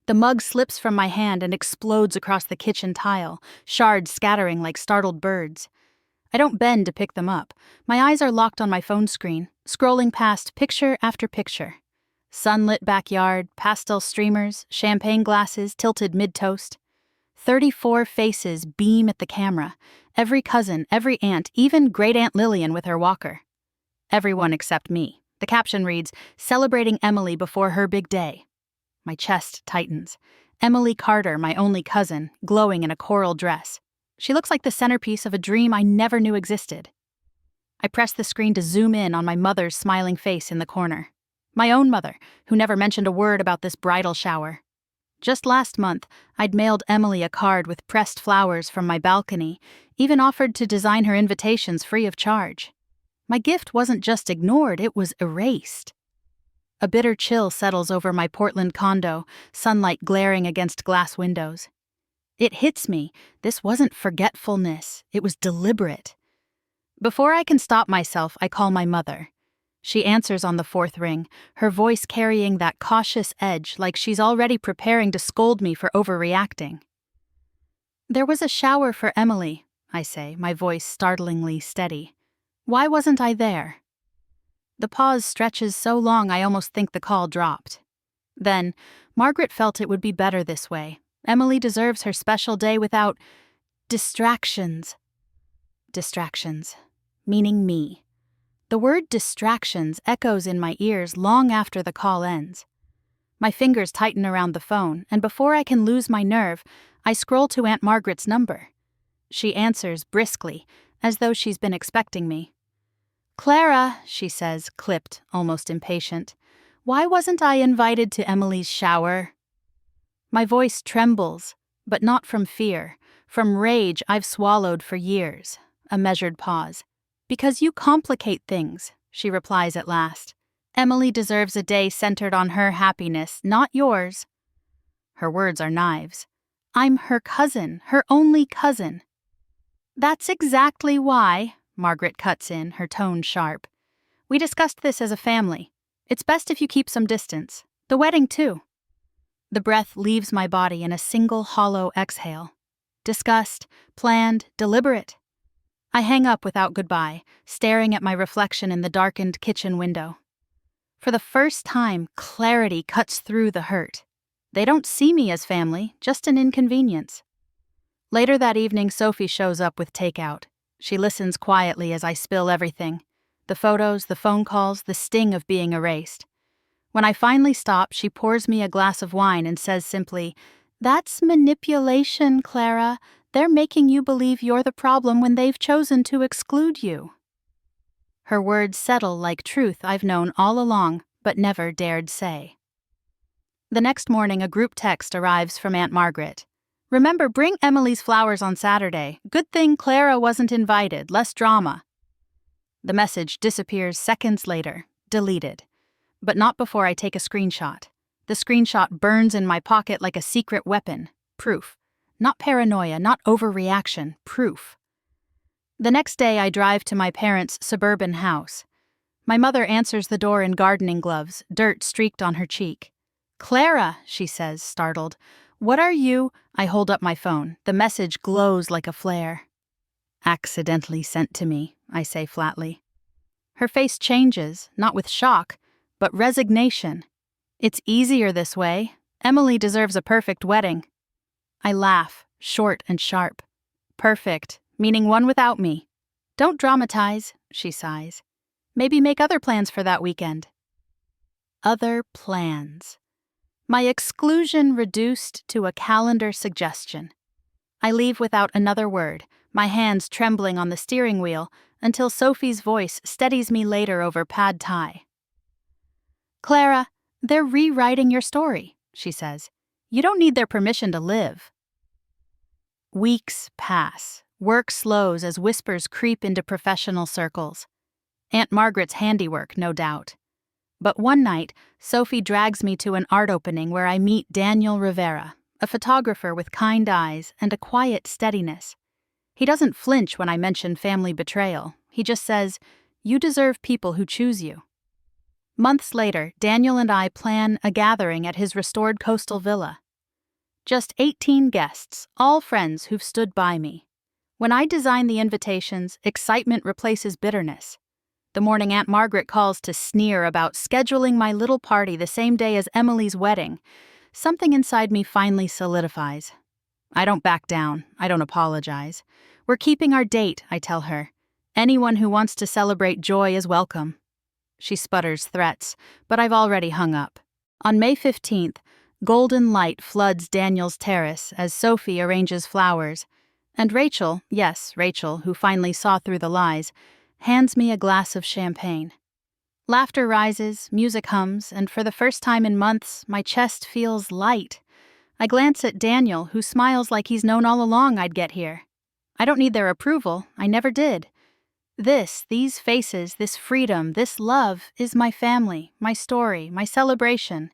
The mug slips from my hand and explodes across the kitchen tile, shards scattering like startled birds. I don't bend to pick them up. My eyes are locked on my phone screen, scrolling past picture after picture. Sunlit backyard, pastel streamers, champagne glasses tilted mid-toast. 34 faces beam at the camera. Every cousin, every aunt, even Great-Aunt Lillian with her walker. Everyone except me. The caption reads, "Celebrating Emily before her big day." My chest tightens. Emily Carter, my only cousin, glowing in a coral dress. She looks like the centerpiece of a dream I never knew existed. I press the screen to zoom in on my mother's smiling face in the corner. My own mother, who never mentioned a word about this bridal shower. Just last month, I'd mailed Emily a card with pressed flowers from my balcony, even offered to design her invitations free of charge. My gift wasn't just ignored, it was erased. A bitter chill settles over my Portland condo, sunlight glaring against glass windows. It hits me, this wasn't forgetfulness, it was deliberate. Before I can stop myself, I call my mother. She answers on the fourth ring, her voice carrying that cautious edge like she's already preparing to scold me for overreacting. "There was a shower for Emily," I say, my voice startlingly steady. "Why wasn't I there?" The pause stretches so long I almost think the call dropped. Then, "Margaret felt it would be better this way. Emily deserves her special day without distractions." Distractions. Meaning me. The word distractions echoes in my ears long after the call ends. My fingers tighten around the phone, and before I can lose my nerve, I scroll to Aunt Margaret's number. She answers briskly, as though she's been expecting me. "Clara," she says, clipped, almost impatient, "why wasn't I invited to Emily's shower?" My voice trembles, but not from fear, from rage I've swallowed for years. A measured pause. "Because you complicate things," she replies at last. "Emily deserves a day centered on her happiness, not yours." Her words are knives. "I'm her cousin, her only cousin." "That's exactly why," Margaret cuts in, her tone sharp. "We discussed this as a family. It's best if you keep some distance. The wedding, too." The breath leaves my body in a single hollow exhale. Discussed, planned, deliberate. I hang up without goodbye, staring at my reflection in the darkened kitchen window. For the first time, clarity cuts through the hurt. They don't see me as family, just an inconvenience. Later that evening, Sophie shows up with takeout. She listens quietly as I spill everything. The photos, the phone calls, the sting of being erased. When I finally stop, she pours me a glass of wine and says simply, "That's manipulation, Clara. They're making you believe you're the problem when they've chosen to exclude you." Her words settle like truth I've known all along, but never dared say. The next morning, a group text arrives from Aunt Margaret. "Remember, bring Emily's flowers on Saturday. Good thing Clara wasn't invited, less drama." The message disappears seconds later, deleted. But not before I take a screenshot. The screenshot burns in my pocket like a secret weapon. Proof. Not paranoia, not overreaction, proof. The next day I drive to my parents' suburban house. My mother answers the door in gardening gloves, dirt streaked on her cheek. "Clara," she says, startled. "What are you—" I hold up my phone. The message glows like a flare. "Accidentally sent to me," I say flatly. Her face changes, not with shock, but resignation. "It's easier this way. Emily deserves a perfect wedding." I laugh, short and sharp. "Perfect, meaning one without me." "Don't dramatize," she sighs. "Maybe make other plans for that weekend." Other plans. My exclusion reduced to a calendar suggestion. I leave without another word, my hands trembling on the steering wheel, until Sophie's voice steadies me later over pad thai. "Clara, they're rewriting your story," she says. "You don't need their permission to live." Weeks pass. Work slows as whispers creep into professional circles. Aunt Margaret's handiwork, no doubt. But one night, Sophie drags me to an art opening where I meet Daniel Rivera, a photographer with kind eyes and a quiet steadiness. He doesn't flinch when I mention family betrayal. He just says, "You deserve people who choose you." Months later, Daniel and I plan a gathering at his restored coastal villa. Just 18 guests, all friends who've stood by me. When I design the invitations, excitement replaces bitterness. The morning Aunt Margaret calls to sneer about scheduling my little party the same day as Emily's wedding. Something inside me finally solidifies. I don't back down. I don't apologize. We're keeping our date, I tell her. Anyone who wants to celebrate joy is welcome. She sputters threats, but I've already hung up. On May 15th, golden light floods Daniel's terrace as Sophie arranges flowers, and Rachel, yes, Rachel, who finally saw through the lies, hands me a glass of champagne. Laughter rises, music hums, and for the first time in months, my chest feels light. I glance at Daniel, who smiles like he's known all along I'd get here. I don't need their approval, I never did. These faces, this freedom, this love is my family, my story, my celebration.